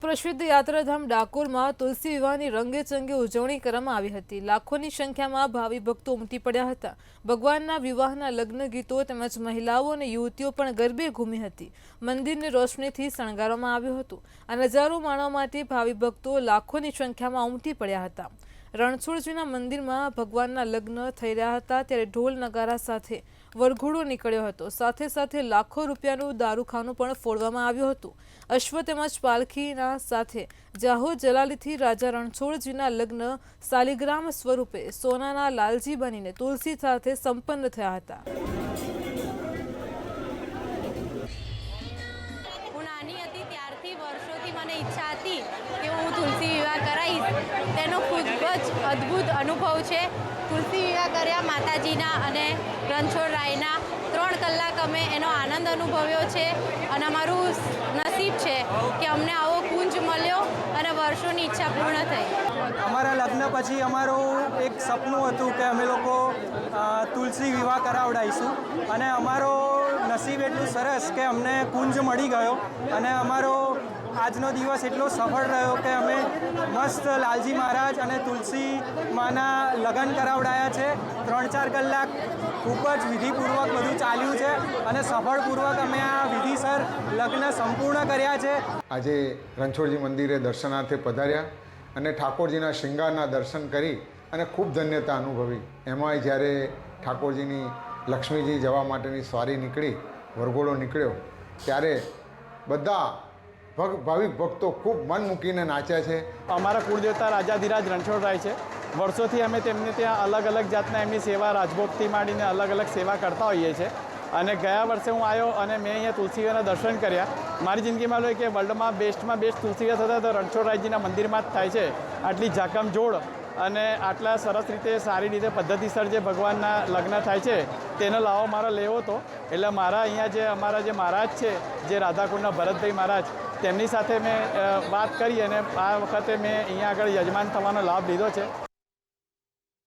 પ્રસિદ્ધ યાત્રાધામ ડાકોરમાં તુલસી વિવાહની રંગેચંગે ઉજવણી કરવામાં આવી હતી। લાખોની સંખ્યામાં ભાવિ ભક્તો ઉમટી પડ્યા હતા। ભગવાનના વિવાહના લગ્ન ગીતો તેમજ મહિલાઓ અને યુવતીઓ પણ ગરબે ઘૂમી હતી। મંદિરને રોશનીથી શણગારવામાં આવ્યું હતું। આ નજારો માણવા માટે ભાવિ ભક્તો લાખોની સંખ્યામાં ઉમટી પડ્યા હતા। રણછોડજીના મંદિરમાં ભગવાનના લગ્ન થઈ રહ્યા હતા ત્યારે ઢોલ નગારા સાથે વરઘોડો નીકળ્યો હતો। સાથે સાથે લાખો રૂપિયાનું દારૂખાનું પણ ફોડવામાં આવ્યું હતું। અશ્વ તેમજ પાલખીના સાથે જાહો જલાલીથી રાજા રણછોડજીના લગ્ન શાલિગ્રામ સ્વરૂપે સોનાના લાલજી બનીને તુલસી સાથે સંપન્ન થયા હતા। વર્ષોથી મને ઈચ્છા હતી કે હું તુલસી વિવાહ કરાવીશ। તેનો ખૂબ જ અદ્ભુત અનુભવ છે। તુલસી વિવાહ કર્યા માતાજીના અને રણછોડરાયના 3 કલાક અમે એનો આનંદ અનુભવ્યો છે અને અમારું નસીબ છે કે અમને આવો કુંજ મળ્યો અને વર્ષોની ઈચ્છા પૂર્ણ થઈ। અમારા લગ્ન પછી અમારું એક સપનું હતું કે અમે લોકો તુલસી વિવાહ કરાવડાવીશું અને અમારો નસીબ એટલું સરસ કે અમને કુંજ મળી ગયો અને અમારો આજનો દિવસ એટલો સફળ રહ્યો કે અમે મસ્ત લાલજી મહારાજ અને તુલસી માના લગ્ન કરાવડાયા છે। 3-4 કલાક ખૂબ જ વિધિપૂર્વક બધું ચાલ્યું છે અને સફળપૂર્વક અમે આ વિધિસર લગ્ન સંપૂર્ણ કર્યા છે। આજે રણછોડજી મંદિરે દર્શનાર્થે પધાર્યા અને ઠાકોરજીના શૃંગારના દર્શન કરી અને ખૂબ ધન્યતા અનુભવી। એમાંય જ્યારે ઠાકોરજીની લક્ષ્મીજી જવા માટેની સવારી નીકળી, વરઘોડો નીકળ્યો ત્યારે બધા ભાવિક ભક્તો ખૂબ મન મૂકીને નાચ્યા છે। અમારા કુળદેવતા રાજાધિરાજ રણછોડરાય છે। વર્ષોથી અમે તેમને ત્યાં અલગ અલગ જાતના એમની સેવા રાજભોગથી માંડીને અલગ અલગ સેવા કરતા હોઈએ છીએ અને ગયા વર્ષે હું આવ્યો અને મેં અહીંયા તુલસી વિવાહના દર્શન કર્યા। મારી જિંદગીમાં લો કે વર્લ્ડમાં બેસ્ટમાં બેસ્ટ તુલસી વિવાહ થતા તો રણછોડરાયજીના મંદિરમાં જ થાય છે। આટલી ઝાકમઝોળ અને આટલા સરસ રીતે સારી રીતે પદ્ધતિસર જે ભગવાનના લગ્ન થાય છે તેનો લાવો મારે લેવો હતો। એટલે મારા અહીંયા જે અમારા જે મહારાજ છે જે રાધાકુંડના ભરતભાઈ મહારાજ તેમની સાથે મેં વાત કરી અને આ વખતે મેં અહીંયા આગળ યજમાન થવાનો લાભ લીધો છે।